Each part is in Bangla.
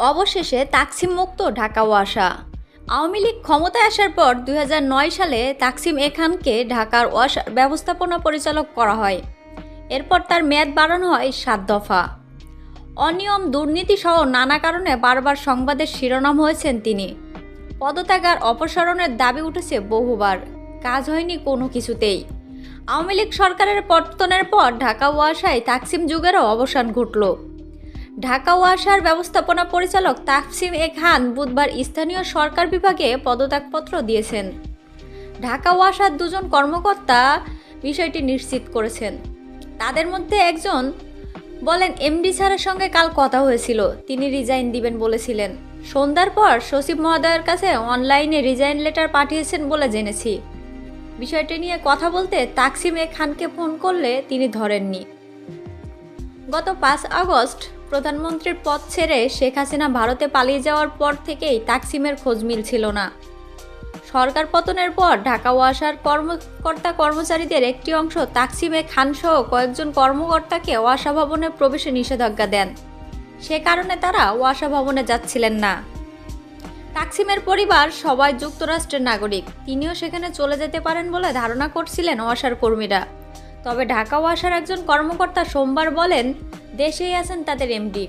অবশেষে তাকসিম মুক্ত ঢাকা ওয়াসা। আওয়ামী লীগ ক্ষমতায় আসার পর ২০০৯ সালে তাকসিম এ খানকে ঢাকার ওয়াসার ব্যবস্থাপনা পরিচালক করা হয়। এরপর তার মেয়াদ বাড়ানো হয় ৭ দফা। অনিয়ম, দুর্নীতি সহ নানা কারণে বারবার সংবাদের শিরোনাম হয়েছেন তিনি। পদত্যাগ আর অপসারণের দাবি উঠেছে বহুবার, কাজ হয়নি কোনো কিছুতেই। আওয়ামী লীগ সরকারের পতনের পর ঢাকা ওয়াসায় তাকসিম যুগেরও অবসান ঘটল। ঢাকা ওয়াসার ব্যবস্থাপনা পরিচালক তাকসিম এ খান বুধবার স্থানীয় সরকার বিভাগে পদত্যাগপত্র দিয়েছেন। ঢাকা ওয়াসার দুজন কর্মকর্তা বিষয়টি নিশ্চিত করেছেন। তাদের মধ্যে একজন বলেন, এমডি স্যারের সঙ্গে কাল কথা হয়েছিল, তিনি রিজাইন দিবেন বলেছিলেন। সন্ধ্যার পর সচিব মহোদয়ের কাছে অনলাইনে রিজাইন লেটার পাঠিয়েছেন বলে জেনেছি। বিষয়টি নিয়ে কথা বলতে তাকসিম এ খানকে ফোন করলে তিনি ধরেননি। গত ৫ আগস্ট প্রধানমন্ত্রীর পদ ছেড়ে শেখ হাসিনা ভারতে পালিয়ে যাওয়ার পর থেকেই তাকসিমের খোঁজ মিলছিল না। সরকার পতনের পর ঢাকা ওয়াসার কর্মচারীদের একটি অংশ তাকসিম এ খানসহ কয়েকজন কর্মকর্তাকে ওয়াসা ভবনে প্রবেশে নিষেধাজ্ঞা দেন। সে কারণে তারা ওয়াসা ভবনে যাচ্ছিলেন না। তাকসিমের পরিবার সবাই যুক্তরাষ্ট্রের নাগরিক, তিনিও সেখানে চলে যেতে পারেন বলে ধারণা করছিলেন ওয়াসার কর্মীরা। তবে ঢাকা ওয়াসার একজন কর্মকর্তা সোমবার বলেন, দেশেই আছেন তাদের এমডি।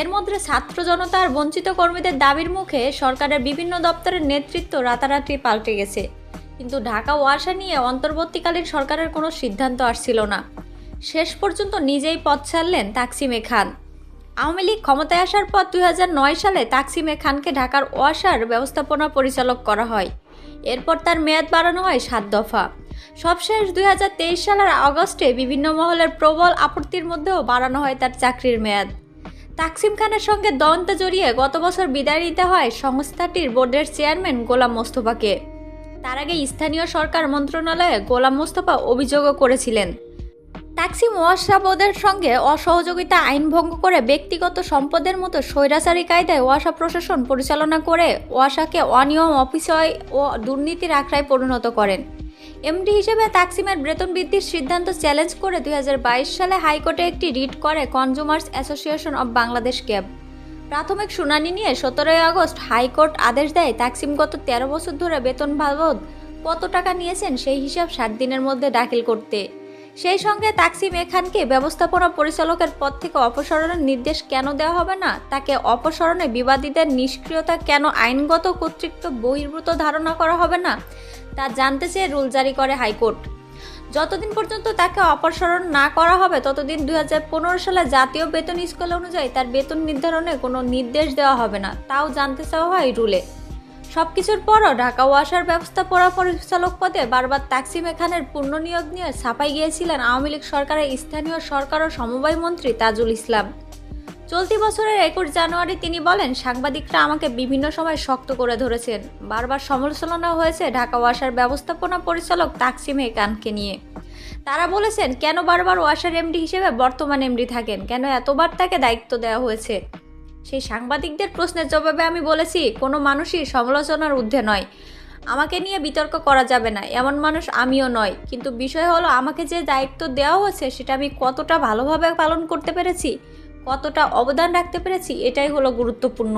এর মধ্যে ছাত্র জনতা আর বঞ্চিত কর্মীদের দাবির মুখে সরকারের বিভিন্ন দপ্তরের নেতৃত্ব রাতারাতি পাল্টে গেছে। কিন্তু ঢাকা ওয়াসা নিয়ে অন্তর্বর্তীকালীন সরকারের কোনো সিদ্ধান্ত আসছিল না। শেষ পর্যন্ত নিজেই পদ ছাড়লেন তাকসিম এ খান। আওয়ামী লীগ ক্ষমতায় আসার পর ২০০৯ সালে তাকসিম এ খানকে ঢাকার ওয়াসার ব্যবস্থাপনা পরিচালক করা হয়। এরপর তার মেয়াদ বাড়ানো হয় ৭ দফা। সবশেষ ২০২৩ সালের আগস্টে বিভিন্ন মহলের প্রবল আপত্তির মধ্যেও বাড়ানো হয় তার চাকরির মেয়াদ। তাকসিম খানের সঙ্গে দ্বন্দ্বে জড়িয়ে গত বছর বিদায় নিতে হয় সংস্থাটির বোর্ডের চেয়ারম্যান গোলাম মোস্তফাকে। তার আগে স্থানীয় সরকার মন্ত্রণালয়ে গোলাম মোস্তফা অভিযোগও করেছিলেন, তাকসিম ওয়াসা বোর্ডের সঙ্গে অসহযোগিতা আইন ভঙ্গ করে ব্যক্তিগত সম্পদের মতো স্বৈরাচারী কায়দায় ওয়াসা প্রশাসন পরিচালনা করে ওয়াসাকে অনিয়ম, অপচয় ও দুর্নীতির আখড়ায় পরিণত করেন। এমডি হিসেবে তাকসিমের বেতন বৃদ্ধির সিদ্ধান্ত চ্যালেঞ্জ করে ২০২২ সালে হাইকোর্টে একটি রিট করে consumers association of Bangladesh cab. প্রাথমিক শুনানি নিয়ে ১৭ আগস্ট হাইকোর্ট আদেশ দেয় তাকসিম গত ১৩ বছর ধরে বেতন বাবদ কত টাকা নিয়েছেন সেই হিসাব ৬০ দিনের মধ্যে দাখিল করতে। সেই সঙ্গে তাকসিম এ খানকে ব্যবস্থাপনা পরিচালকের পদ থেকে অপসারণের নির্দেশ কেন দেওয়া হবে না, তাকে অপসারণে বিবাদীদের নিষ্ক্রিয়তা কেন আইনগত কর্তৃত্ব বহির্ভূত ধারণা করা হবে না, তা জানতে চেয়ে রুল জারি করে হাইকোর্ট। যতদিন পর্যন্ত তাকে অপসারণ না করা হবে ততদিন ২০১৫ সালে জাতীয় বেতন স্কেল অনুযায়ী তার বেতন নির্ধারণে কোনো নির্দেশ দেওয়া হবে না, তাও জানতে চাওয়া হয় রুলে। সবকিছুর পরও ঢাকা ওয়াসার ব্যবস্থাপনা পরিচালক পদে বারবার তাকসিম এ খানের পুনর্নিয়োগ নিয়ে ছাপাই গিয়েছিলেন আওয়ামী লীগ সরকারের স্থানীয় সরকার ও সমবায় মন্ত্রী তাজুল ইসলাম। চলতি বছরের ২১ জানুয়ারি তিনি বলেন, সাংবাদিকরা আমাকে বিভিন্ন সময় শক্ত করে ধরেছেন। বারবার সমালোচনা হয়েছে ঢাকা ওয়াসার ব্যবস্থাপনা পরিচালক তাকসিম এ খানকে নিয়ে। তারা বলেছেন, কেন বারবার ওয়াসার এমডি হিসেবে বর্তমান এমডি থাকেন, কেন এতবার তাকে দায়িত্ব দেওয়া হয়েছে। সেই সাংবাদিকদের প্রশ্নের জবাবে আমি বলেছি, কোনো মানুষই সমালোচনার ঊর্ধ্বে নয়, আমাকে নিয়ে বিতর্ক করা যাবে না, এমন মানুষ আমিও নয়। কিন্তু বিষয় হলো, আমাকে যে দায়িত্ব দেওয়া হয়েছে সেটা আমি কতটা ভালোভাবে পালন করতে পেরেছি, কতটা অবদান রাখতে পেরেছি, এটাই হলো গুরুত্বপূর্ণ।